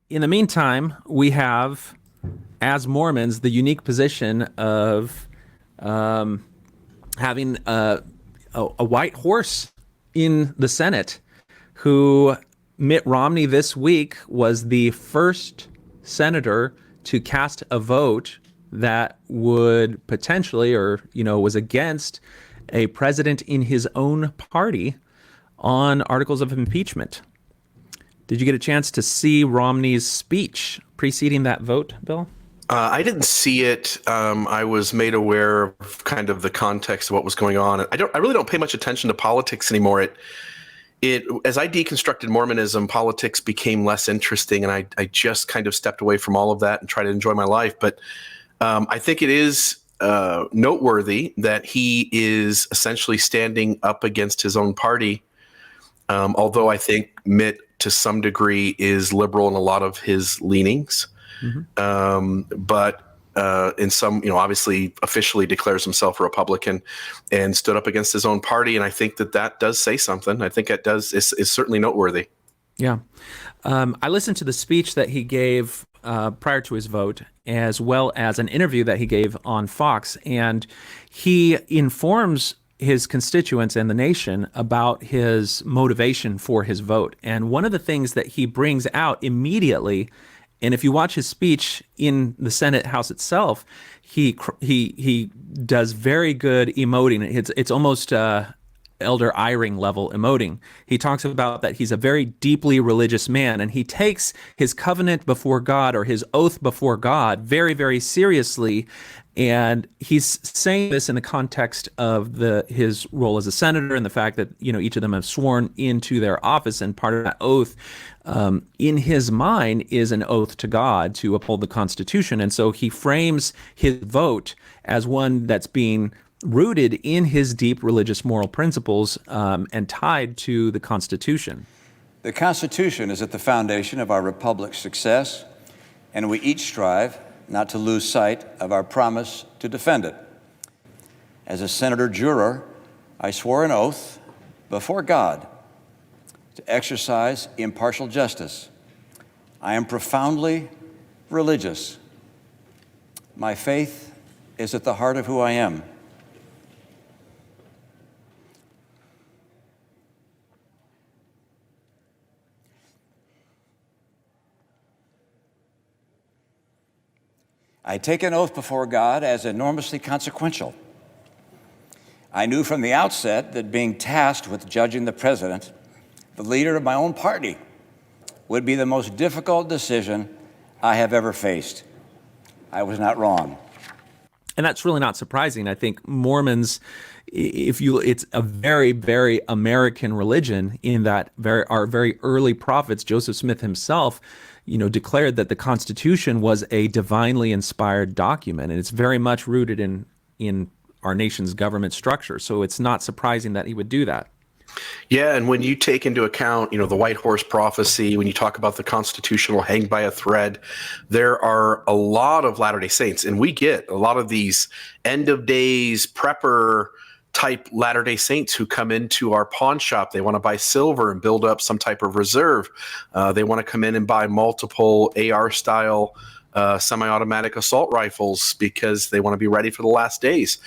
in the meantime, we have, as Mormons, the unique position of having a white horse in the Senate who Mitt Romney this week was the first senator to cast a vote that would potentially, or, was against a president in his own party on articles of impeachment. Did you get a chance to see Romney's speech preceding that vote, Bill? I didn't see it. I was made aware of kind of the context of what was going on. I really don't pay much attention to politics anymore. As I deconstructed Mormonism, politics became less interesting, and I just kind of stepped away from all of that and tried to enjoy my life. But I think it is noteworthy that he is essentially standing up against his own party. Although I think Mitt, to some degree, is liberal in a lot of his leanings. But in some, obviously officially declares himself a Republican and stood up against his own party. And I think that does say something. I think it does is certainly noteworthy. Yeah. I listened to the speech that he gave prior to his vote, as well as an interview that he gave on Fox. And he informs his constituents and the nation about his motivation for his vote. And one of the things that he brings out immediately, and if you watch his speech in the Senate House itself, he does very good emoting. It's almost Elder Eyring level emoting. He talks about that he's a very deeply religious man, and he takes his covenant before God, or his oath before God, very, very seriously. And he's saying this in the context of his role as a senator and the fact that, each of them have sworn into their office, and part of that oath in his mind is an oath to God to uphold the Constitution. And so he frames his vote as one that's being rooted in his deep religious moral principles and tied to the Constitution. The Constitution is at the foundation of our republic's success, and we each strive not to lose sight of our promise to defend it. As a senator juror, I swore an oath before God to exercise impartial justice. I am profoundly religious. My faith is at the heart of who I am. I take an oath before God as enormously consequential. I knew from the outset that being tasked with judging the president, the leader of my own party, would be the most difficult decision I have ever faced. I was not wrong. And that's really not surprising. I think Mormons, it's a very, very American religion, in that our very early prophets, Joseph Smith himself, declared that the Constitution was a divinely inspired document, and it's very much rooted in our nation's government structure. So it's not surprising that he would do that. Yeah, and when you take into account, the white horse prophecy, when you talk about the constitutional hanged by a thread, there are a lot of Latter-day Saints, and we get a lot of these end of days prepper type Latter-day Saints who come into our pawn shop. They want to buy silver and build up some type of reserve. They want to come in and buy multiple AR style semi-automatic assault rifles because they want to be ready for the last days.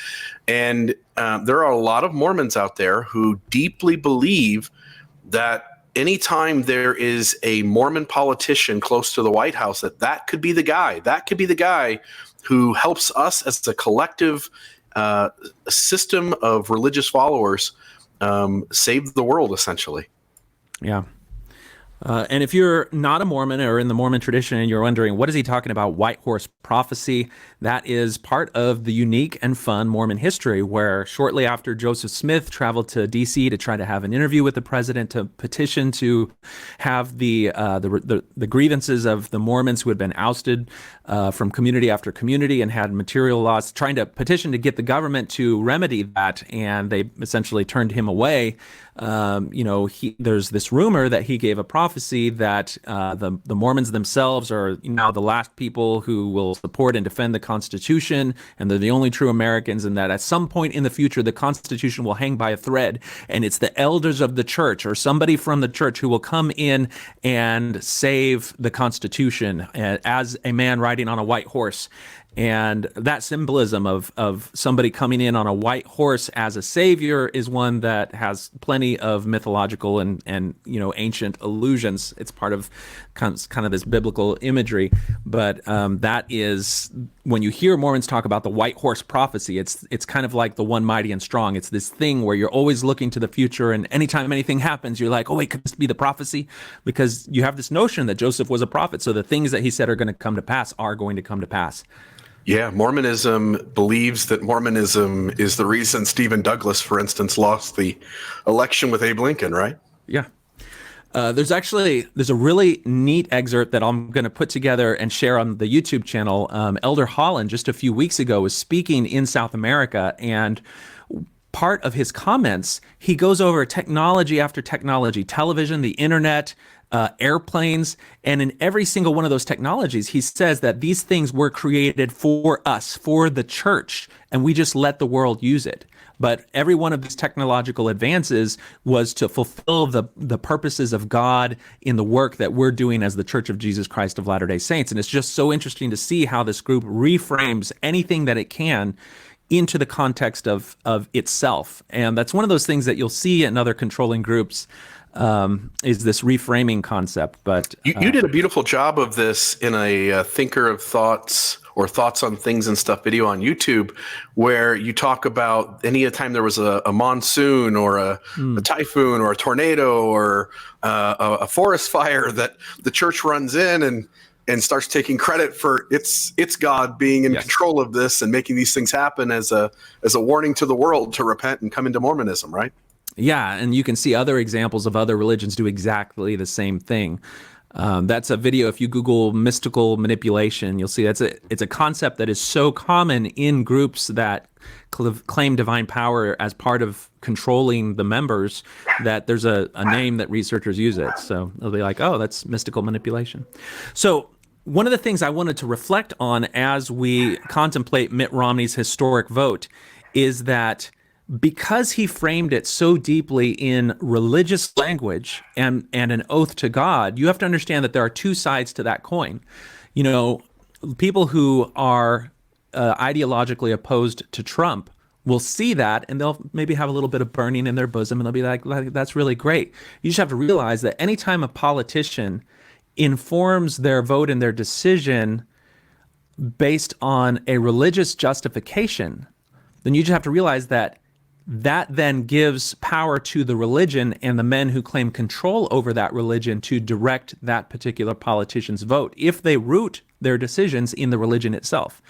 And there are a lot of Mormons out there who deeply believe that anytime there is a Mormon politician close to the White House, that could be the guy. That could be the guy who helps us as a collective system of religious followers save the world, essentially. Yeah. And if you're not a Mormon or in the Mormon tradition and you're wondering, what is he talking about, white horse prophecy? That is part of the unique and fun Mormon history, where shortly after Joseph Smith traveled to D.C. to try to have an interview with the president to petition to have the grievances of the Mormons who had been ousted from community after community and had material loss, trying to petition to get the government to remedy that, and they essentially turned him away. There's this rumor that he gave a prophecy that the Mormons themselves are now the last people who will support and defend the Constitution, and they're the only true Americans, and that at some point in the future, the Constitution will hang by a thread, and it's the elders of the church or somebody from the church who will come in and save the Constitution as a man riding on a white horse. And that symbolism of somebody coming in on a white horse as a savior is one that has plenty of mythological and ancient allusions. It's part of kind of this biblical imagery. But that is, when you hear Mormons talk about the white horse prophecy, it's kind of like the one mighty and strong. It's this thing where you're always looking to the future, and anytime anything happens, you're like, oh wait, could this be the prophecy? Because you have this notion that Joseph was a prophet, so the things that he said are going to come to pass are going to come to pass. Yeah, Mormonism believes that Mormonism is the reason Stephen Douglas, for instance, lost the election with Abe Lincoln, right? Yeah. There's a really neat excerpt that I'm going to put together and share on the YouTube channel. Elder Holland, just a few weeks ago, was speaking in South America, and part of his comments, he goes over technology after technology, television, the internet, airplanes, and in every single one of those technologies, he says that these things were created for us, for the church, and we just let the world use it. But every one of these technological advances was to fulfill the purposes of God in the work that we're doing as the Church of Jesus Christ of Latter-day Saints. And it's just so interesting to see how this group reframes anything that it can into the context of itself. And that's one of those things that you'll see in other controlling groups, is this reframing concept. But you did a beautiful job of this in a Thinker of Thoughts or Thoughts on Things and Stuff video on YouTube, where you talk about any time there was a monsoon or a typhoon or a tornado or a forest fire, that the church runs in and starts taking credit for it's God being in control of this and making these things happen as a warning to the world to repent and come into Mormonism, right? Yeah, and you can see other examples of other religions do exactly the same thing. That's a video. If you Google mystical manipulation, you'll see it's a concept that is so common in groups that claim divine power as part of controlling the members that there's a name that researchers use it. So they'll be like, oh, that's mystical manipulation. So one of the things I wanted to reflect on as we contemplate Mitt Romney's historic vote is that because he framed it so deeply in religious language and an oath to God, you have to understand that there are two sides to that coin. You know, people who are ideologically opposed to Trump will see that, and they'll maybe have a little bit of burning in their bosom, and they'll be like, that's really great. You just have to realize that anytime a politician informs their vote and their decision based on a religious justification, then you just have to realize that then gives power to the religion and the men who claim control over that religion to direct that particular politician's vote if they root their decisions in the religion itself.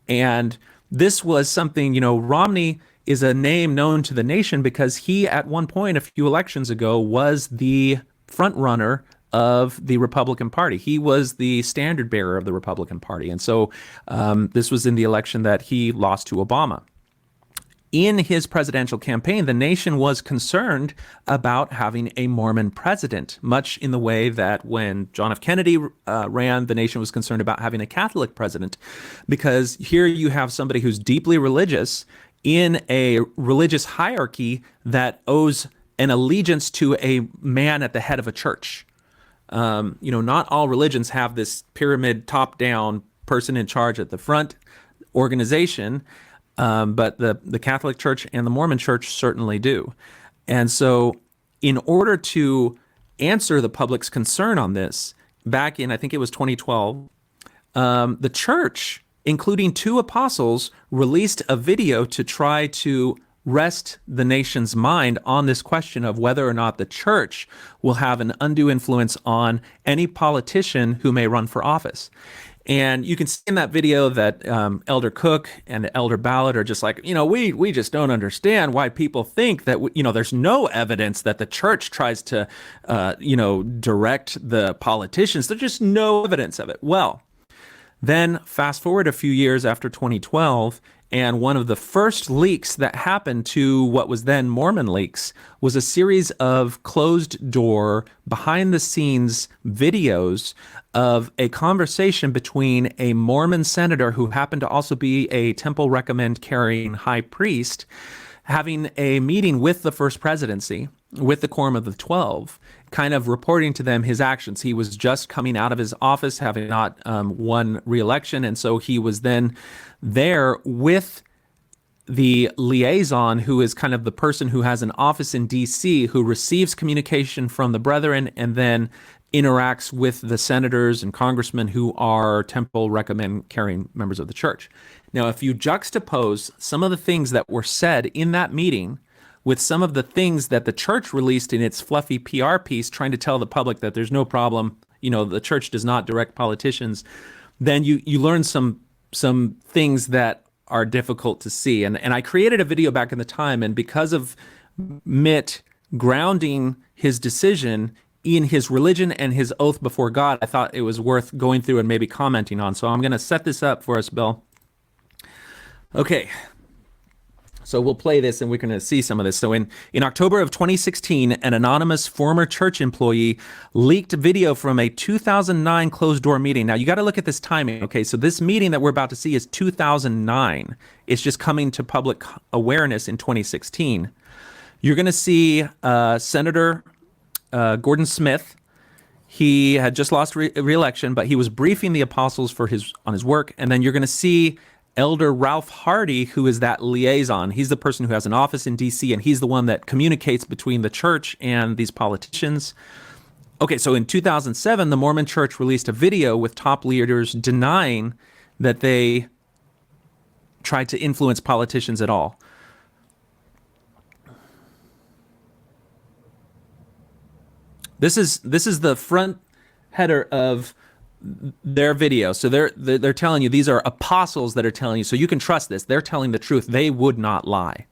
And this was something, Romney is a name known to the nation because he, at one point a few elections ago, was the front runner of the Republican Party. He was the standard bearer of the Republican Party. And so this was in the election that he lost to Obama. In his presidential campaign, the nation was concerned about having a Mormon president, much in the way that when John F. Kennedy ran, the nation was concerned about having a Catholic president, because here you have somebody who's deeply religious in a religious hierarchy that owes an allegiance to a man at the head of a church. Not all religions have this pyramid top-down person in charge at the front organization. But the Catholic Church and the Mormon Church certainly do. And so in order to answer the public's concern on this, back in, I think it was 2012, the church, including two apostles, released a video to try to rest the nation's mind on this question of whether or not the church will have an undue influence on any politician who may run for office. And you can see in that video that Elder Cook and Elder Ballard are just like, we just don't understand why people think that, there's no evidence that the church tries to, direct the politicians. There's just no evidence of it. Well, then fast forward a few years after 2012, And one of the first leaks that happened to what was then Mormon Leaks was a series of closed door, behind the scenes videos of a conversation between a Mormon senator who happened to also be a temple recommend carrying high priest, having a meeting with the First Presidency, with the Quorum of the 12, kind of reporting to them his actions. He was just coming out of his office, having not won re-election, and so he was then there with the liaison, who is kind of the person who has an office in D.C., who receives communication from the brethren and then interacts with the senators and congressmen who are temple recommend carrying members of the church. Now, if you juxtapose some of the things that were said in that meeting with some of the things that the church released in its fluffy PR piece, trying to tell the public that there's no problem, the church does not direct politicians, then you learn some things that are difficult to see. And I created a video back in the time, and because of Mitt grounding his decision in his religion and his oath before God, I thought it was worth going through and maybe commenting on. So I'm going to set this up for us, Bill. Okay. So we'll play this and we're going to see some of this. So in October of 2016, an anonymous former church employee leaked video from a 2009 closed door meeting. Now you got to look at this timing. Okay, so this meeting that we're about to see is 2009. It's just coming to public awareness in 2016. You're going to see Senator Gordon Smith. He had just lost re-election, but he was briefing the apostles on his work. And then you're going to see Elder Ralph Hardy, who is that liaison. He's the person who has an office in D.C., and he's the one that communicates between the church and these politicians. Okay, so in 2007, the Mormon Church released a video with top leaders denying that they tried to influence politicians at all. This is the front header of their video. So they're telling you, these are apostles that are telling you, so you can trust this. They're telling the truth. They would not lie.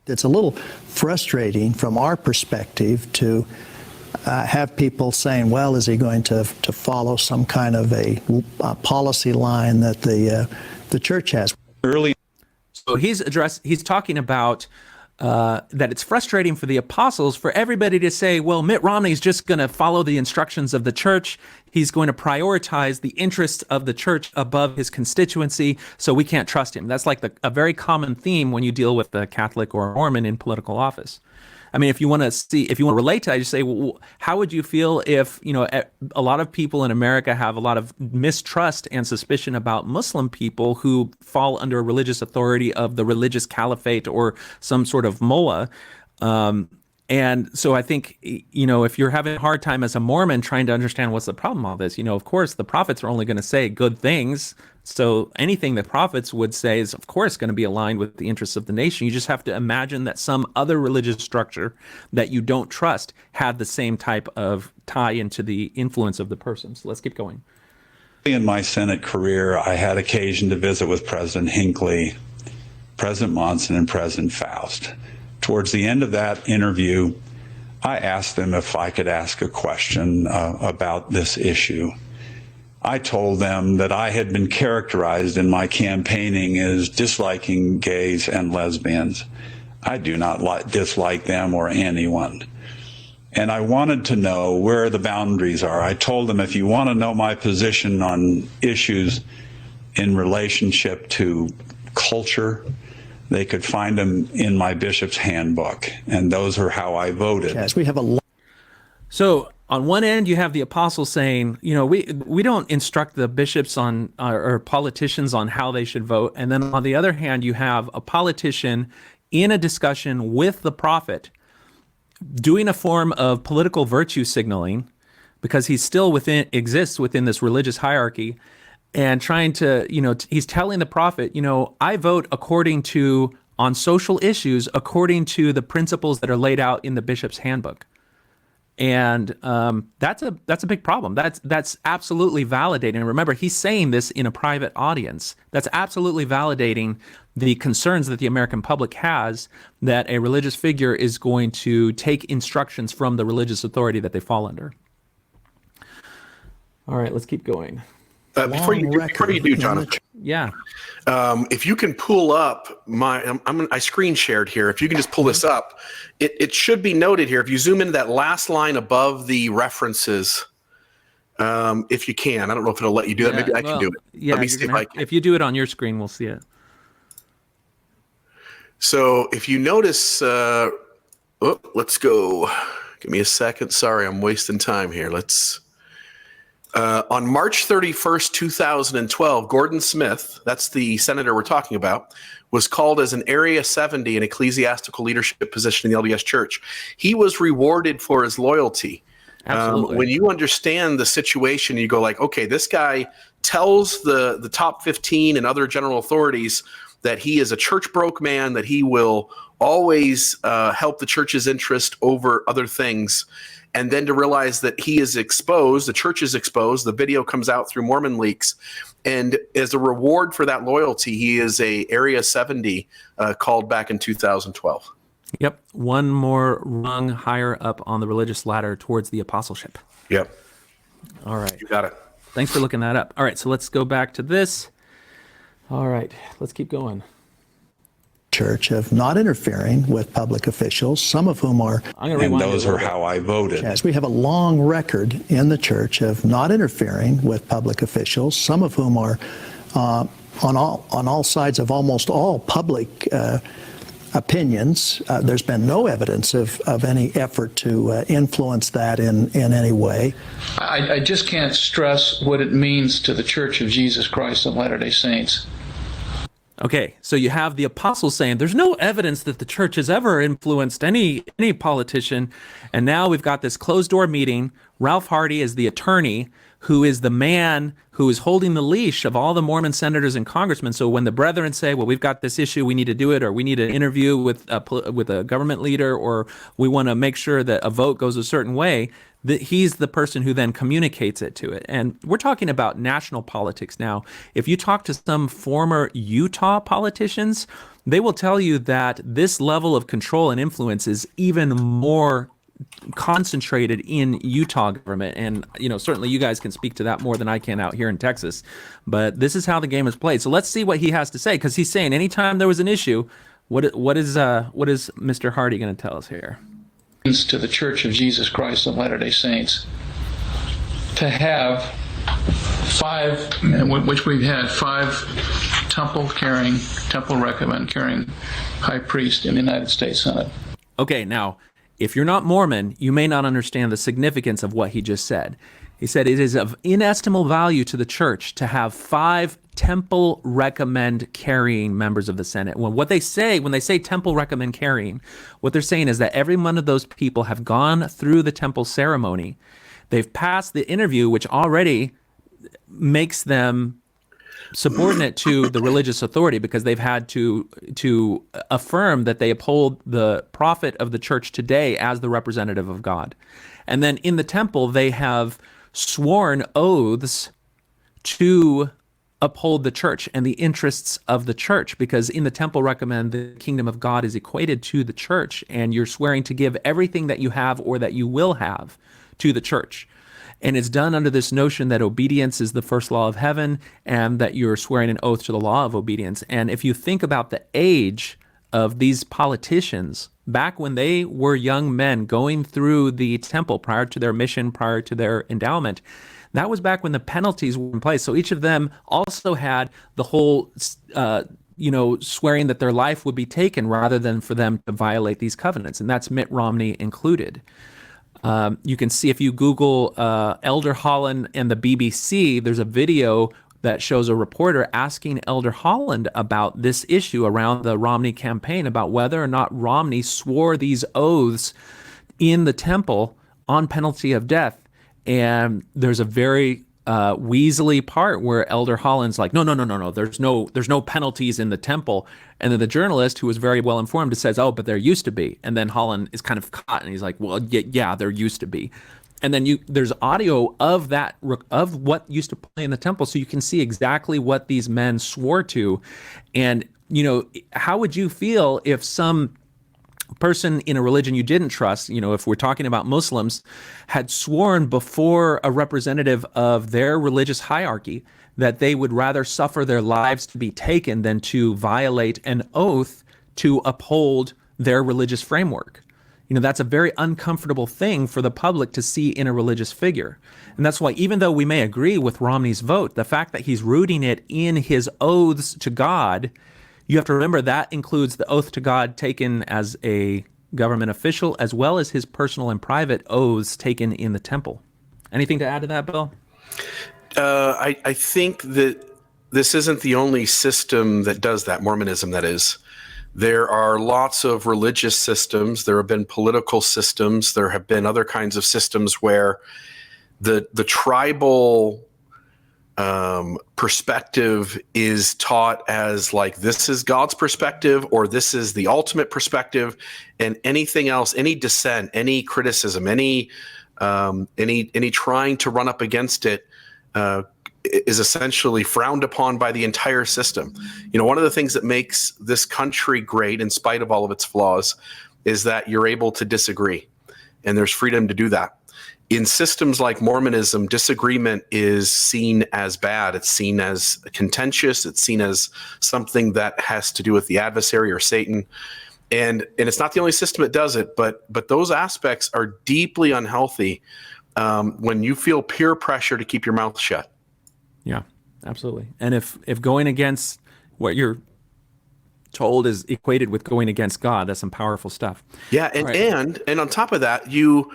It's a little frustrating from our perspective to have people saying, well, is he going to follow some kind of a policy line that the church has? So he's talking about that it's frustrating for the apostles for everybody to say, well, Mitt Romney's just going to follow the instructions of the church. He's going to prioritize the interests of the church above his constituency, so we can't trust him. That's like a very common theme when you deal with the Catholic or Mormon in political office. I mean, if you want to relate to that, I just say, well, how would you feel if, a lot of people in America have a lot of mistrust and suspicion about Muslim people who fall under a religious authority of the religious caliphate or some sort of mullah. And so I think, if you're having a hard time as a Mormon trying to understand what's the problem with all this, of course, the prophets are only going to say good things. So anything the prophets would say is, of course, going to be aligned with the interests of the nation. You just have to imagine that some other religious structure that you don't trust had the same type of tie into the influence of the person. So let's keep going. In my Senate career, I had occasion to visit with President Hinckley, President Monson, and President Faust. Towards the end of that interview, I asked them if I could ask a question about this issue. I told them that I had been characterized in my campaigning as disliking gays and lesbians. I do not dislike them or anyone. And I wanted to know where the boundaries are. I told them, if you want to know my position on issues in relationship to culture, they could find them in my bishop's handbook. And those are how I voted. Yes, we have a So on one end, you have the apostles saying, we don't instruct the bishops on or politicians on how they should vote. And then on the other hand, you have a politician in a discussion with the prophet doing a form of political virtue signaling, because he still exists within this religious hierarchy, and trying to, he's telling the prophet, I vote on social issues, according to the principles that are laid out in the bishop's handbook. And that's a big problem. That's absolutely validating. And remember, he's saying this in a private audience. That's absolutely validating the concerns that the American public has that a religious figure is going to take instructions from the religious authority that they fall under. All right, let's keep going. Before you do, Jonathan, Yeah. if you can pull up I screen shared here. If you can just pull this up, it should be noted here. If you zoom into that last line above the references, if you can, I don't know if it'll let you do that. Maybe I can do it. Yeah, Let me see if I can. if you do it on your screen, we'll see it. So if you notice, let's go. Give me a second. Sorry, I'm wasting time here. On March 31st, 2012, Gordon Smith, that's the senator we're talking about, was called as an Area 70 in ecclesiastical leadership position in the LDS Church. He was rewarded for his loyalty. Absolutely. When you understand the situation, you go like, okay, this guy tells the top 15 and other general authorities that he is a church broke man, that he will always help the church's interest over other things. And then to realize that he is exposed, the church is exposed, the video comes out through Mormon Leaks. And as a reward for that loyalty, he is a Area 70 called back in 2012. Yep. One more rung higher up on the religious ladder towards the apostleship. Yep. All right. You got it. Thanks for looking that up. All right. So let's go back to this. All right. Let's keep going. Church of not interfering with public officials, some of whom are, I'm going to And rewind those it a are little bit. how I voted. as we have a long record in the church of not interfering with public officials, some of whom are on all sides of almost all public opinions. There's been no evidence of any effort to influence that in any way. I just can't stress what it means to the Church of Jesus Christ of Latter-day Saints. Okay, so you have the apostles saying there's no evidence that the church has ever influenced any politician, and now we've got this closed door meeting. Ralph Hardy is the attorney who is the man who is holding the leash of all the Mormon senators and congressmen. So when the brethren say, well, we've got this issue, we need to do it, or we need an interview with a government leader, or we want to make sure that a vote goes a certain way, that he's the person who then communicates it to it. And we're talking about national politics now. If you talk to some former Utah politicians, they will tell you that this level of control and influence is even more concentrated in Utah government. And, certainly you guys can speak to that more than I can out here in Texas. But this is how the game is played. So let's see what he has to say, because he's saying anytime there was an issue, what is Mr. Hardy going to tell us here? To the Church of Jesus Christ of Latter-day Saints to have which we've had five temple recommend carrying high priest in the United States Senate. Okay, now, if you're not Mormon, you may not understand the significance of what he just said. He said it is of inestimable value to the church to have 5 temple recommend carrying members of the Senate. When they say temple recommend carrying, what they're saying is that every one of those people have gone through the temple ceremony. They've passed the interview, which already makes them subordinate to the religious authority, because they've had to affirm that they uphold the prophet of the church today as the representative of God. And then in the temple, they have sworn oaths to uphold the church and the interests of the church, because in the temple recommend the kingdom of God is equated to the church, and you're swearing to give everything that you have or that you will have to the church. And it's done under this notion that obedience is the first law of heaven, and that you're swearing an oath to the law of obedience. And if you think about the age of these politicians, back when they were young men going through the temple prior to their mission, prior to their endowment, that was back when the penalties were in place. So each of them also had the whole, swearing that their life would be taken rather than for them to violate these covenants. And that's Mitt Romney included. You can see, if you Google Elder Holland and the BBC, there's a video that shows a reporter asking Elder Holland about this issue around the Romney campaign, about whether or not Romney swore these oaths in the temple on penalty of death. And there's a very weaselly part where Elder Holland's like, no, there's no penalties in the temple. And then the journalist, who was very well informed, says, oh, but there used to be. And then Holland is kind of caught, and he's like, well, yeah, there used to be. And then there's audio of what used to play in the temple, so you can see exactly what these men swore to. And, how would you feel if some person in a religion you didn't trust, if we're talking about Muslims, had sworn before a representative of their religious hierarchy that they would rather suffer their lives to be taken than to violate an oath to uphold their religious framework. That's a very uncomfortable thing for the public to see in a religious figure. And that's why, even though we may agree with Romney's vote, the fact that he's rooting it in his oaths to God, you have to remember that includes the oath to God taken as a government official, as well as his personal and private oaths taken in the temple. Anything to add to that, Bill? I think that this isn't the only system that does that, Mormonism, that is. There are lots of religious systems. There have been political systems. There have been other kinds of systems where the tribal perspective is taught as like, this is God's perspective, or this is the ultimate perspective, and anything else, any dissent, any criticism, any trying to run up against it is essentially frowned upon by the entire system. One of the things that makes this country great, in spite of all of its flaws, is that you're able to disagree, and there's freedom to do that. In systems like Mormonism, disagreement is seen as bad. It's seen as contentious. It's seen as something that has to do with the adversary or Satan. And it's not the only system that does it, but those aspects are deeply unhealthy when you feel peer pressure to keep your mouth shut. Yeah, absolutely. And if going against what you're told is equated with going against God, that's some powerful stuff. Yeah, and on top of that, you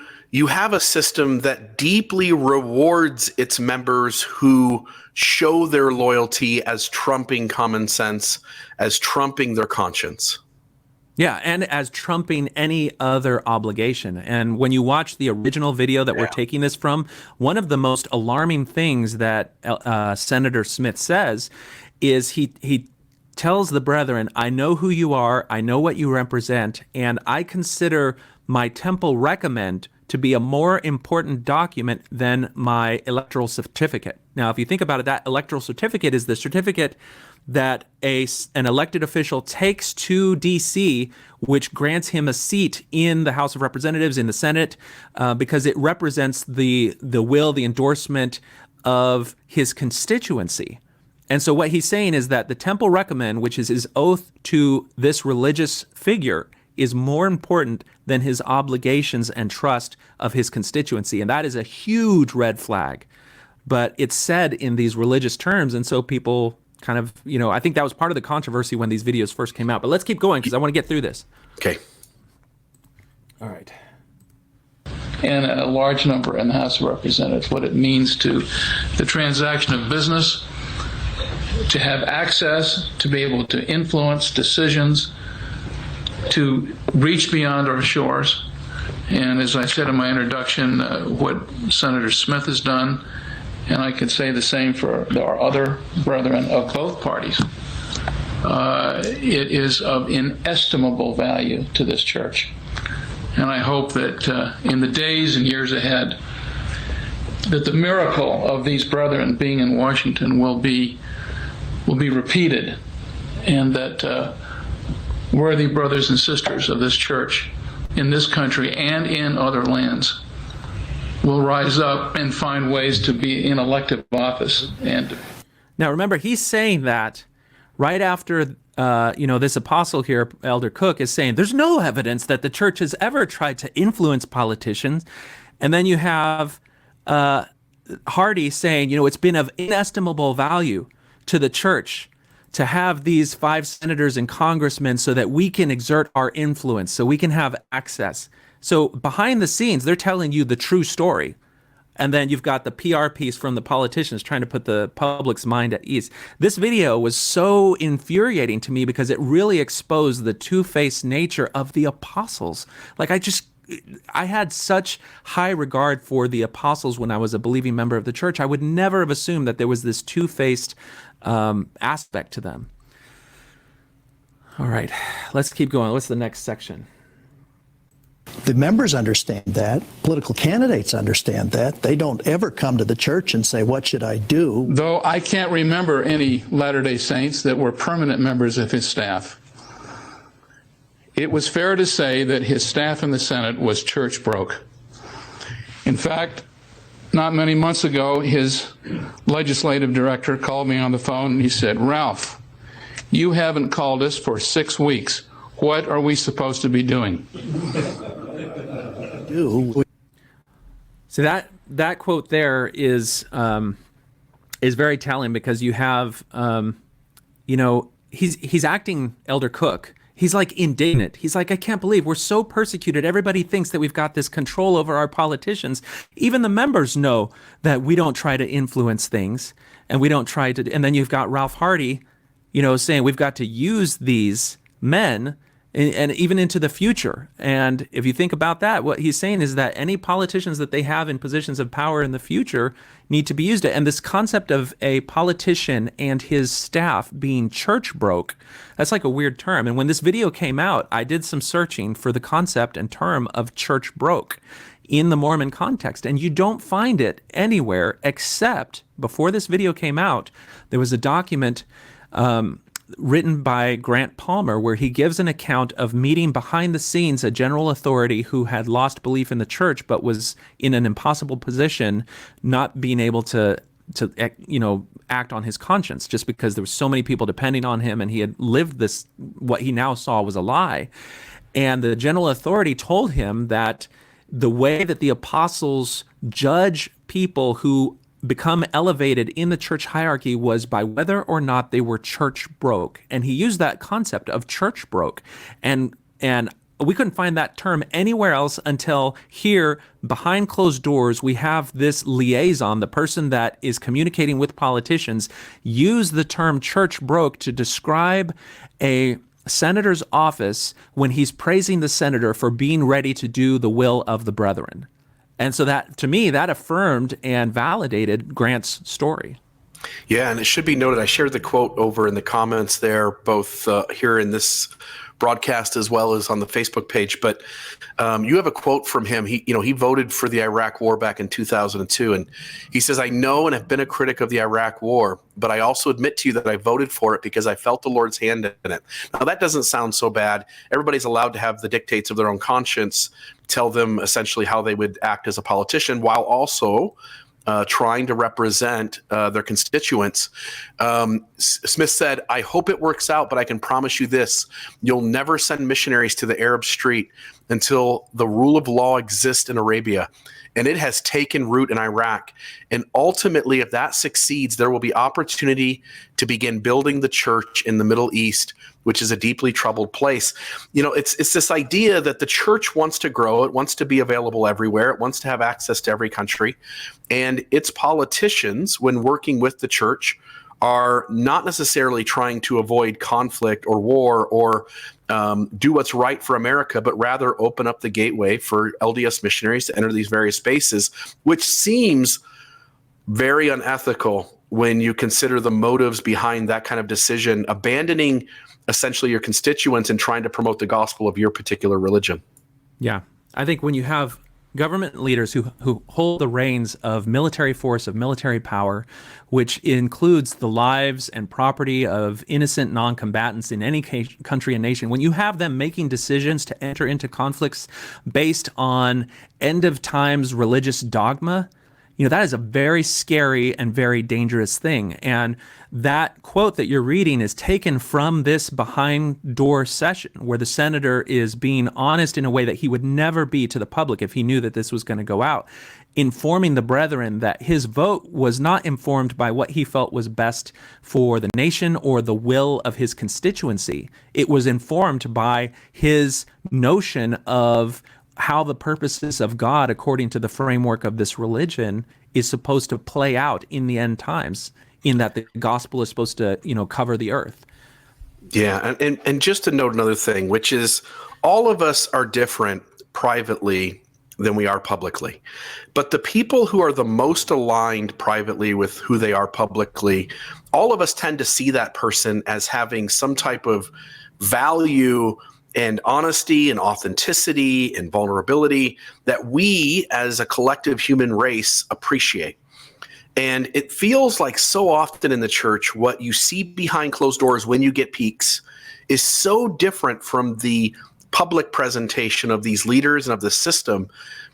have a system that deeply rewards its members who show their loyalty as trumping common sense, as trumping their conscience. Yeah, and as trumping any other obligation. And when you watch the original video that we're taking this from, one of the most alarming things that Senator Smith says is he tells the brethren, I know who you are, I know what you represent, and I consider my temple recommend to be a more important document than my electoral certificate. Now, if you think about it, that electoral certificate is the certificate that an elected official takes to D.C., which grants him a seat in the House of Representatives, in the Senate, because it represents the will, the endorsement of his constituency. And so what he's saying is that the temple recommend, which is his oath to this religious figure, is more important than his obligations and trust of his constituency. And that is a huge red flag. But it's said in these religious terms, and so people kind of, I think that was part of the controversy when these videos first came out. But let's keep going because I want to get through this. Okay. All right. And a large number in the House of Representatives, what it means to the transaction of business, to have access, to be able to influence decisions, to reach beyond our shores. And as I said in my introduction, what Senator Smith has done, and I can say the same for our other brethren of both parties, it is of inestimable value to this church. And I hope that in the days and years ahead, that the miracle of these brethren being in Washington will be repeated, and that worthy brothers and sisters of this church in this country and in other lands will rise up and find ways to be in elective office. And now remember, he's saying that right after this apostle here, Elder Cook, is saying there's no evidence that the church has ever tried to influence politicians. And then you have Hardy saying, it's been of inestimable value to the church to have these 5 senators and congressmen so that we can exert our influence, so we can have access. So behind the scenes, they're telling you the true story. And then you've got the PR piece from the politicians trying to put the public's mind at ease. This video was so infuriating to me because it really exposed the two-faced nature of the apostles. Like, I had such high regard for the apostles when I was a believing member of the church. I would never have assumed that there was this two-faced aspect to them. All right, let's keep going. What's the next section? The members understand that. Political candidates understand that. They don't ever come to the church and say, what should I do? though I can't remember any Latter-day Saints that were permanent members of his staff, it was fair to say that his staff in the Senate was church broke. In fact, not many months ago, his legislative director called me on the phone and he said, "Ralph, you haven't called us for 6 weeks. What are we supposed to be doing?" So that quote there is very telling, because you have, he's acting Elder Cook. He's like indignant. He's like, I can't believe we're so persecuted. Everybody thinks that we've got this control over our politicians. Even the members know that we don't try to influence things, and we don't try to. And then you've got Ralph Hardy, saying we've got to use these men and even into the future. And if you think about that, what he's saying is that any politicians that they have in positions of power in the future need to be used. And this concept of a politician and his staff being church broke, that's like a weird term. And when this video came out, I did some searching for the concept and term of church broke in the Mormon context. And you don't find it anywhere, except before this video came out, there was a document written by Grant Palmer, where he gives an account of meeting behind the scenes a general authority who had lost belief in the church, but was in an impossible position, not being able to act on his conscience, just because there were so many people depending on him, and he had lived this, what he now saw was a lie. And the general authority told him that the way that the apostles judge people who become elevated in the church hierarchy was by whether or not they were church broke. And he used that concept of church broke. And we couldn't find that term anywhere else until here, behind closed doors, we have this liaison, the person that is communicating with politicians, use the term church broke to describe a senator's office when he's praising the senator for being ready to do the will of the brethren. And so that, to me, that affirmed and validated Grant's story. Yeah, and it should be noted, I shared the quote over in the comments there, both here in this broadcast as well as on the Facebook page. But you have a quote from him. He voted for the Iraq War back in 2002, and he says, "I know and have been a critic of the Iraq War, but I also admit to you that I voted for it because I felt the Lord's hand in it." Now, that doesn't sound so bad. Everybody's allowed to have the dictates of their own conscience tell them essentially how they would act as a politician, while also trying to represent their constituents. Smith said, "I hope it works out, but I can promise you this: you'll never send missionaries to the Arab Street until the rule of law exists in Arabia. And it has taken root in Iraq. And ultimately, if that succeeds, there will be opportunity to begin building the church in the Middle East, which is a deeply troubled place." It's this idea that the church wants to grow. It wants to be available everywhere. It wants to have access to every country. And its politicians, when working with the church, are not necessarily trying to avoid conflict or war or do what's right for America, but rather open up the gateway for LDS missionaries to enter these various spaces, which seems very unethical when you consider the motives behind that kind of decision, abandoning essentially your constituents and trying to promote the gospel of your particular religion. Yeah. I think when you have government leaders who hold the reins of military force, of military power, which includes the lives and property of innocent non-combatants in any country and nation, when you have them making decisions to enter into conflicts based on end of times religious dogma, that is a very scary and very dangerous thing. And that quote that you're reading is taken from this behind door session where the senator is being honest in a way that he would never be to the public if he knew that this was going to go out, informing the brethren that his vote was not informed by what he felt was best for the nation or the will of his constituency. It was informed by his notion of how the purposes of God, according to the framework of this religion, is supposed to play out in the end times, in that the gospel is supposed to, cover the earth. Yeah, and just to note another thing, which is all of us are different privately than we are publicly. But the people who are the most aligned privately with who they are publicly, all of us tend to see that person as having some type of value and honesty and authenticity and vulnerability that we as a collective human race appreciate. And it feels like so often in the church, what you see behind closed doors when you get peeks is so different from the public presentation of these leaders and of the system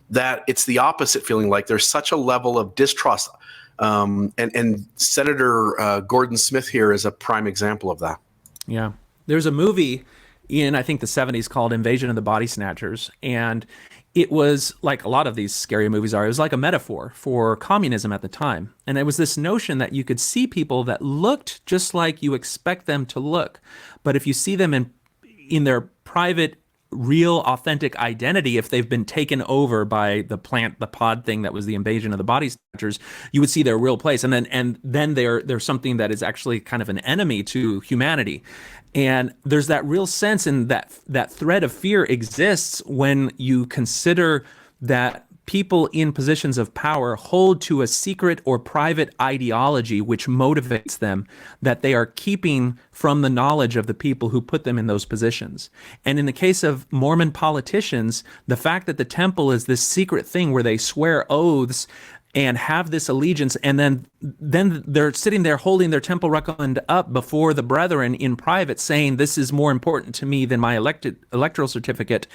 that it's the opposite feeling. Like there's such a level of distrust. And Senator Gordon Smith here is a prime example of that. Yeah. There's a movie in, I think, the 70s called Invasion of the Body Snatchers. And it was like a lot of these scary movies are. It was like a metaphor for communism at the time. And it was this notion that you could see people that looked just like you expect them to look. But if you see them in their private, real, authentic identity, if they've been taken over by the pod thing that was the invasion of the body snatchers, you would see their real place. And then they're something that is actually kind of an enemy to humanity. And there's that real sense, and that thread of fear exists when you consider that people in positions of power hold to a secret or private ideology which motivates them, that they are keeping from the knowledge of the people who put them in those positions. And in the case of Mormon politicians, the fact that the temple is this secret thing where they swear oaths and have this allegiance, and then they're sitting there holding their temple recommend up before the brethren in private, saying, "This is more important to me than my electoral certificate."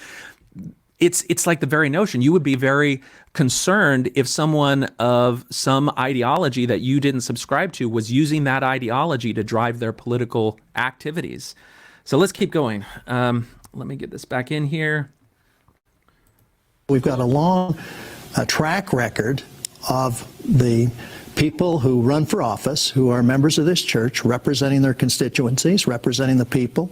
It's like the very notion. You would be very concerned if someone of some ideology that you didn't subscribe to was using that ideology to drive their political activities. So let's keep going. Let me get this back in here. We've got a long track record of the people who run for office, who are members of this church, representing their constituencies, representing the people,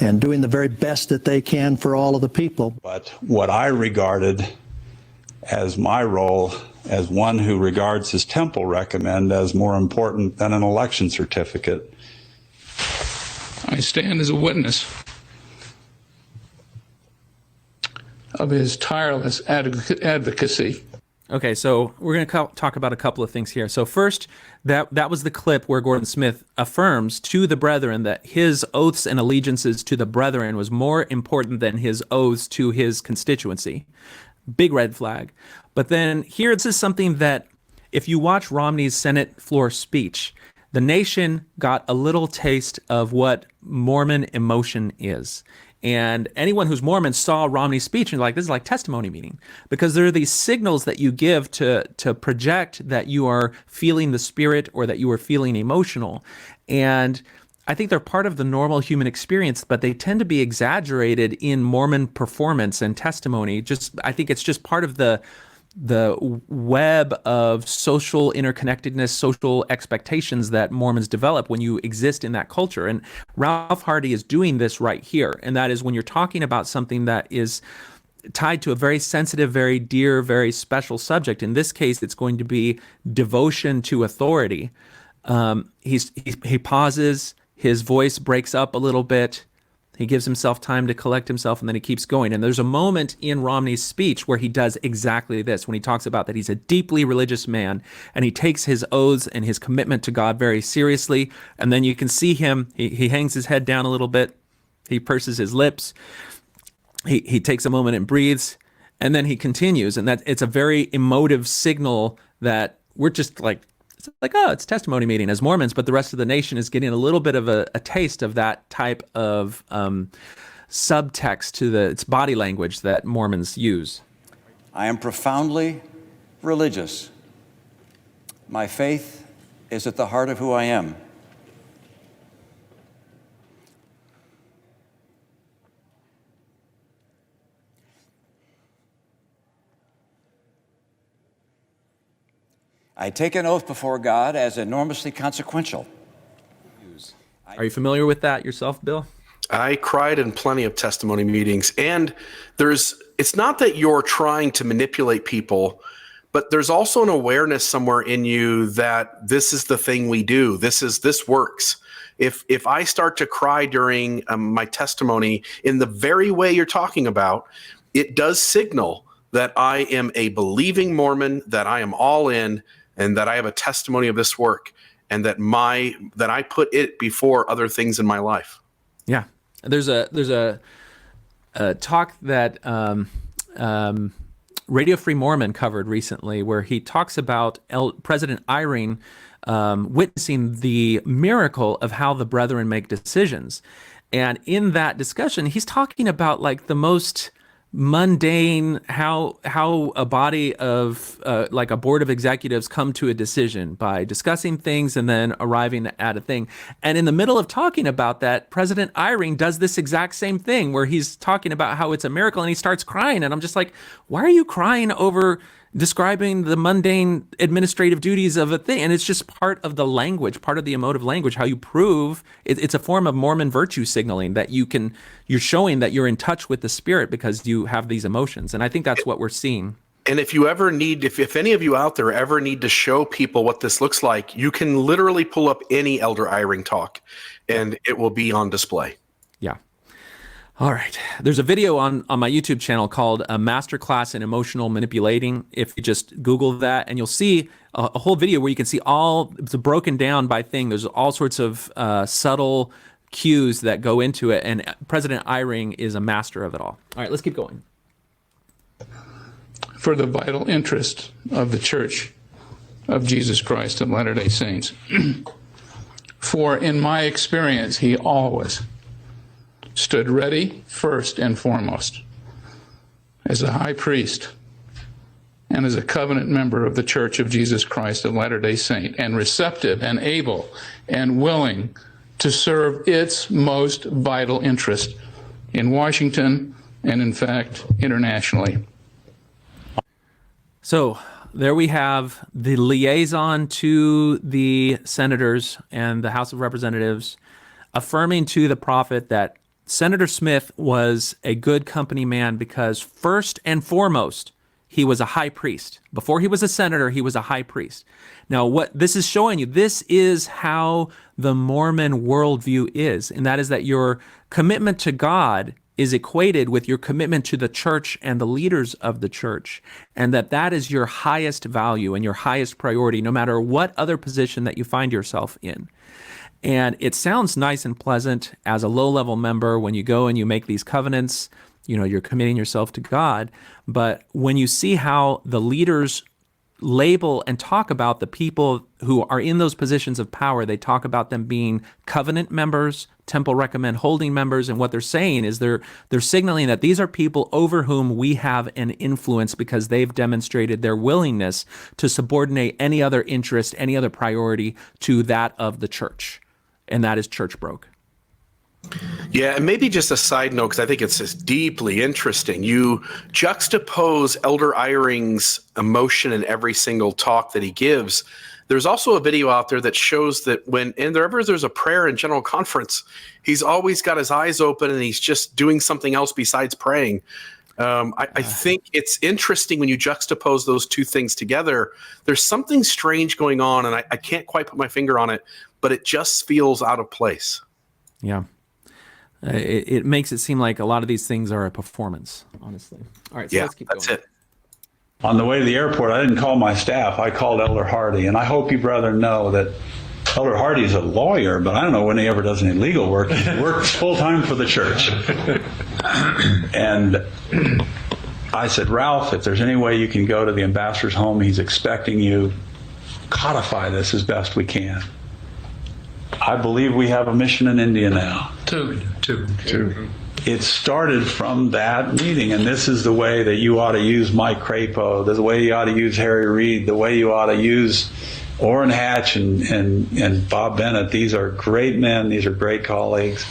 and doing the very best that they can for all of the people. But what I regarded as my role as one who regards his temple recommend as more important than an election certificate. I stand as a witness of his tireless advocacy. Okay, so we're going to talk about a couple of things here. So first, that was the clip where Gordon Smith affirms to the brethren that his oaths and allegiances to the brethren was more important than his oaths to his constituency. Big red flag. But then here, this is something that if you watch Romney's Senate floor speech, the nation got a little taste of what Mormon emotion is. And anyone who's Mormon saw Romney's speech and like, this is like testimony meeting, because there are these signals that you give to project that you are feeling the spirit or that you are feeling emotional. And I think they're part of the normal human experience, but they tend to be exaggerated in Mormon performance and testimony. I think it's just part of the web of social interconnectedness, social expectations that Mormons develop when you exist in that culture. And Ralph Hardy is doing this right here. And that is when you're talking about something that is tied to a very sensitive, very dear, very special subject. In this case, it's going to be devotion to authority. He pauses, his voice breaks up a little bit. He gives himself time to collect himself, and then he keeps going. And there's a moment in Romney's speech where he does exactly this, when he talks about that he's a deeply religious man, and he takes his oaths and his commitment to God very seriously. And then you can see him, he hangs his head down a little bit, he purses his lips, he takes a moment and breathes, and then he continues. And that it's a very emotive signal that we're just like, oh, it's testimony meeting as Mormons, but the rest of the nation is getting a little bit of a taste of that type of subtext to its body language that Mormons use. I am profoundly religious. My faith is at the heart of who I am. I take an oath before God as enormously consequential. Are you familiar with that yourself, Bill? I cried in plenty of testimony meetings, and it's not that you're trying to manipulate people, but there's also an awareness somewhere in you that this is the thing we do. This works. If I start to cry during my testimony in the very way you're talking about, it does signal that I am a believing Mormon, that I am all in, and that I have a testimony of this work, and that I put it before other things in my life. Yeah, there's a talk that Radio Free Mormon covered recently, where he talks about President Eyring witnessing the miracle of how the brethren make decisions, and in that discussion, he's talking about like the most mundane, how a body of like a board of executives come to a decision by discussing things and then arriving at a thing. And in the middle of talking about that, President Eyring does this exact same thing where he's talking about how it's a miracle and he starts crying. And I'm just like, why are you crying over describing the mundane administrative duties of a thing? And it's just part of the language, part of the emotive language, how you prove it's a form of Mormon virtue signaling that you're showing that you're in touch with the spirit because you have these emotions. And I think that's what we're seeing. And if you ever need, if any of you out there ever need to show people what this looks like, you can literally pull up any Elder Eyring talk and it will be on display. Yeah. All right. There's a video on my YouTube channel called A Masterclass in Emotional Manipulating. If you just Google that, and you'll see a whole video where you can see it's broken down by thing. There's all sorts of subtle cues that go into it, and President Eyring is a master of it all. All right, let's keep going. For the vital interest of the Church of Jesus Christ of Latter-day Saints. For in my experience, he always stood ready first and foremost as a high priest and as a covenant member of the Church of Jesus Christ of Latter-day Saint, and receptive and able and willing to serve its most vital interest in Washington and, in fact, internationally. So there we have the liaison to the senators and the House of Representatives affirming to the prophet that Senator Smith was a good company man because first and foremost, he was a high priest. Before he was a senator, he was a high priest. Now, what this is showing you, this is how the Mormon worldview is, and that is that your commitment to God is equated with your commitment to the church and the leaders of the church, and that is your highest value and your highest priority, no matter what other position that you find yourself in. And it sounds nice and pleasant as a low-level member when you go and you make these covenants, you're committing yourself to God. But when you see how the leaders label and talk about the people who are in those positions of power, they talk about them being covenant members, temple recommend holding members, and what they're saying is they're signaling that these are people over whom we have an influence because they've demonstrated their willingness to subordinate any other interest, any other priority to that of the church. And that is church broke. Yeah, and maybe just a side note, because I think it's just deeply interesting. You juxtapose Elder Eyring's emotion in every single talk that he gives. There's also a video out there that shows that whenever there's a prayer in general conference, he's always got his eyes open and he's just doing something else besides praying. I think it's interesting when you juxtapose those two things together. There's something strange going on, and I can't quite put my finger on it, but it just feels out of place. Yeah. It makes it seem like a lot of these things are a performance, honestly. All right, so let's keep going. That's it. On the way to the airport, I didn't call my staff. I called Elder Hardy, and I hope you brethren know that Elder Hardy's a lawyer, but I don't know when he ever does any legal work. He works full-time for the church. And I said, Ralph, if there's any way you can go to the ambassador's home, he's expecting you, codify this as best we can. I believe we have a mission in India now. Two. It started from that meeting, and this is the way that you ought to use Mike Crapo, the way you ought to use Harry Reid, the way you ought to use Orrin Hatch and Bob Bennett. These are great men. These are great colleagues,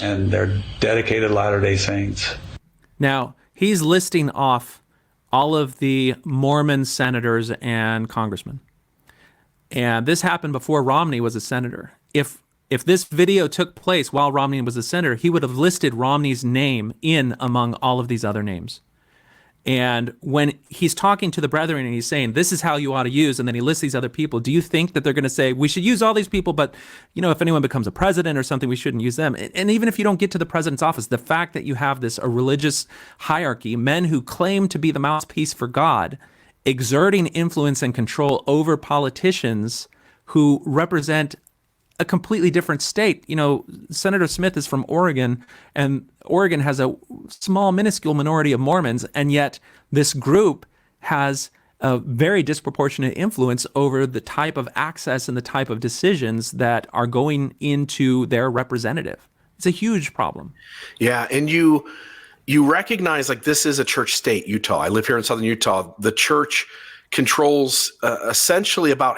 and they're dedicated Latter-day Saints. Now, he's listing off all of the Mormon senators and congressmen. And this happened before Romney was a senator. If this video took place while Romney was a senator, he would have listed Romney's name in among all of these other names. And when he's talking to the brethren and he's saying, this is how you ought to use, and then he lists these other people, do you think that they're going to say, we should use all these people, but if anyone becomes a president or something, we shouldn't use them? And even if you don't get to the president's office, the fact that you have a religious hierarchy, men who claim to be the mouthpiece for God, exerting influence and control over politicians who represent a completely different state. Senator Smith is from Oregon, and Oregon has a small, minuscule minority of Mormons, and yet this group has a very disproportionate influence over the type of access and the type of decisions that are going into their representative. It's a huge problem. Yeah, and you recognize like this is a church state, Utah. I live here in southern Utah. The church controls essentially about,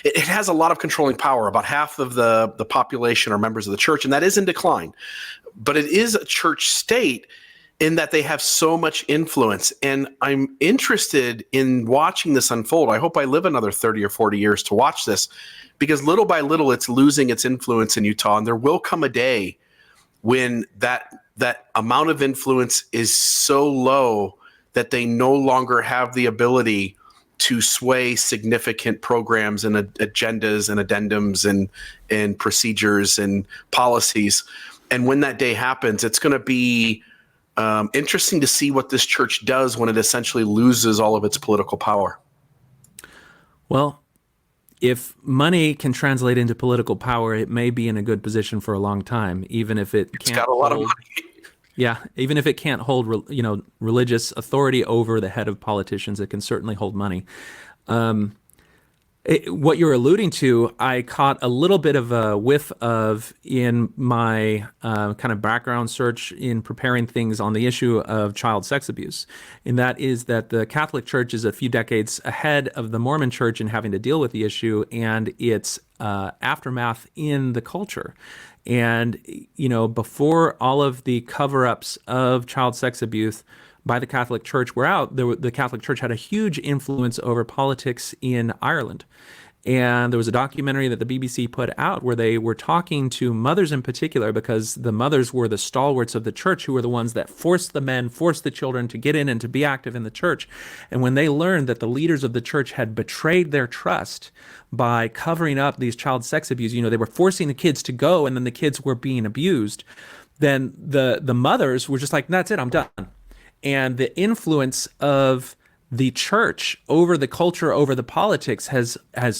it has a lot of controlling power. About half of the population are members of the church, and that is in decline. But it is a church state in that they have so much influence. And I'm interested in watching this unfold. I hope I live another 30 or 40 years to watch this, because little by little it's losing its influence in Utah. And there will come a day when that amount of influence is so low that they no longer have the ability to sway significant programs and agendas and addendums and procedures and policies. And when that day happens, it's going to be interesting to see what this church does when it essentially loses all of its political power. Well, if money can translate into political power, it may be in a good position for a long time, even if it can't. It's got a lot of money. Yeah, even if it can't hold, religious authority over the head of politicians, it can certainly hold money. What you're alluding to, I caught a little bit of a whiff of in my kind of background search in preparing things on the issue of child sex abuse. And that is that the Catholic Church is a few decades ahead of the Mormon Church in having to deal with the issue and its aftermath in the culture. And, before all of the cover-ups of child sex abuse by the Catholic Church were out, the Catholic Church had a huge influence over politics in Ireland. And there was a documentary that the BBC put out where they were talking to mothers in particular, because the mothers were the stalwarts of the church, who were the ones that forced the children to get in and to be active in the church. And when they learned that the leaders of the church had betrayed their trust by covering up these child sex abuse, they were forcing the kids to go, and then the kids were being abused, then the mothers were just like, that's it, I'm done. And the influence of the church over the culture, over the politics has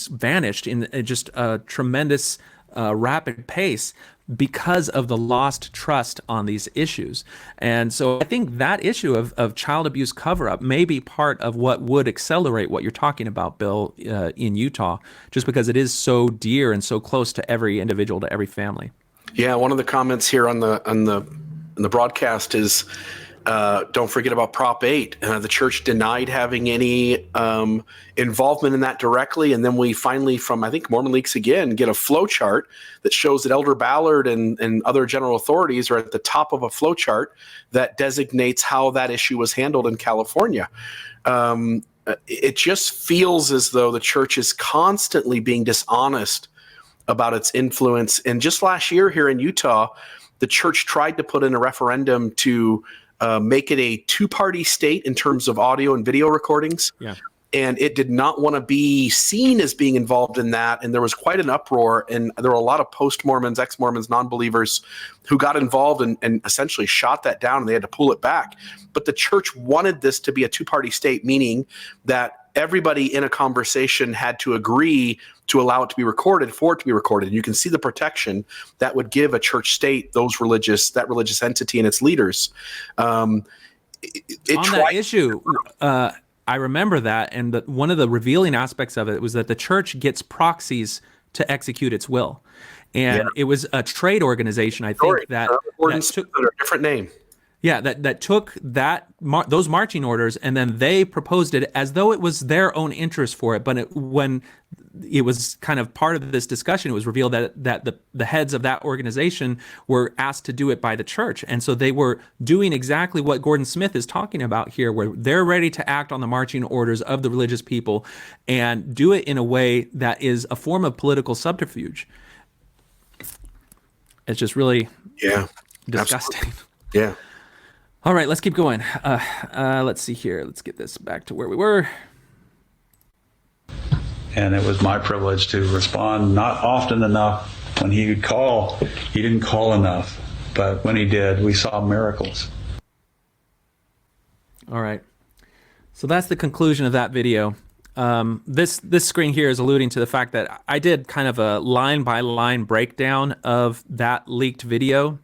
vanished in just a tremendous rapid pace because of the lost trust on these issues. And so I think that issue of child abuse cover-up may be part of what would accelerate what you're talking about, Bill, in Utah, just because it is so dear and so close to every individual, to every family. Yeah, one of the comments here on the broadcast is, don't forget about Prop 8. The church denied having any involvement in that directly. And then we finally, from I think Mormon Leaks again, get a flow chart that shows that Elder Ballard and other general authorities are at the top of a flow chart that designates how that issue was handled in California. It just feels as though the church is constantly being dishonest about its influence. And just last year here in Utah, the church tried to put in a referendum to make it a two-party state in terms of audio and video recordings. Yeah. And it did not want to be seen as being involved in that. And there was quite an uproar. And there were a lot of post-Mormons, ex-Mormons, non-believers who got involved and essentially shot that down, and they had to pull it back. But the church wanted this to be a two-party state, meaning that everybody in a conversation had to agree to allow it to be recorded, for it to be recorded. And you can see the protection that would give a church state, that religious entity and its leaders. On that issue, I remember that, and one of the revealing aspects of it was that the church gets proxies to execute its will. And it was a trade organization, I think, that took a different name. Yeah, that took those marching orders, and then they proposed it as though it was their own interest for it. But when it was kind of part of this discussion, it was revealed that the heads of that organization were asked to do it by the church. And so they were doing exactly what Gordon Smith is talking about here, where they're ready to act on the marching orders of the religious people and do it in a way that is a form of political subterfuge. It's just really disgusting. Absolutely. Yeah. All right, let's keep going. Let's see here. Let's get this back to where we were. And it was my privilege to respond, not often enough. When he would call, he didn't call enough. But when he did, we saw miracles. All right. So that's the conclusion of that video. This screen here is alluding to the fact that I did kind of a line-by-line breakdown of that leaked video,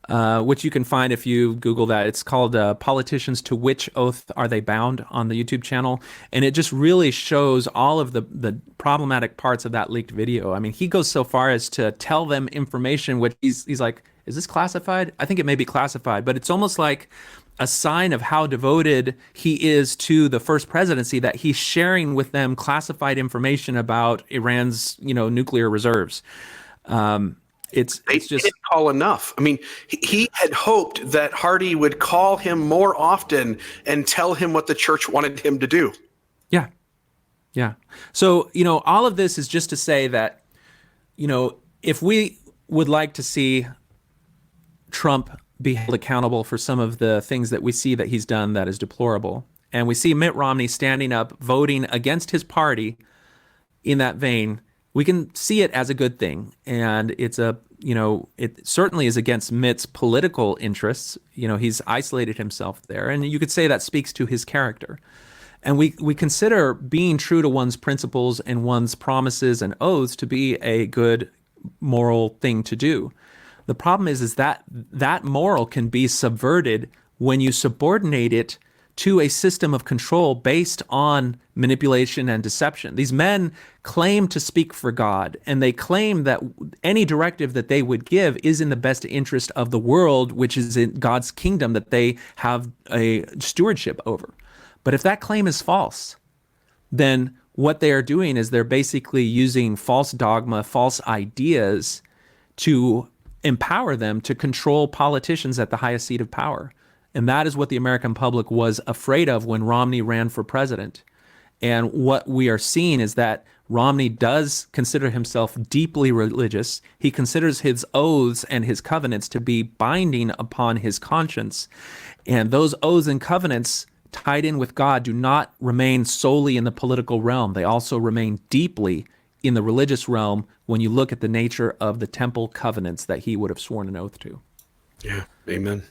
which you can find if you Google that. It's called Politicians to Which Oath Are They Bound on the YouTube channel. And it just really shows all of the problematic parts of that leaked video. I mean, he goes so far as to tell them information which he's like, Is this classified? I think it may be classified, but it's almost like a sign of how devoted he is to the first presidency that he's sharing with them classified information about Iran's, nuclear reserves. It's just didn't call enough. I mean, he had hoped that Hardy would call him more often and tell him what the church wanted him to do. Yeah. Yeah. So, all of this is just to say that, if we would like to see Trump be held accountable for some of the things that we see that he's done that is deplorable, and we see Mitt Romney standing up, voting against his party in that vein, we can see it as a good thing. And it's it certainly is against Mitt's political interests. He's isolated himself there. And you could say that speaks to his character. And we consider being true to one's principles and one's promises and oaths to be a good moral thing to do. The problem is that moral can be subverted when you subordinate it to a system of control based on manipulation and deception. These men claim to speak for God, and they claim that any directive that they would give is in the best interest of the world, which is in God's kingdom that they have a stewardship over. But if that claim is false, then what they are doing is they're basically using false dogma, false ideas to empower them to control politicians at the highest seat of power. And that is what the American public was afraid of when Romney ran for president. And what we are seeing is that Romney does consider himself deeply religious. He considers his oaths and his covenants to be binding upon his conscience. And those oaths and covenants tied in with God do not remain solely in the political realm. They also remain deeply in the religious realm when you look at the nature of the temple covenants that he would have sworn an oath to. Yeah, amen.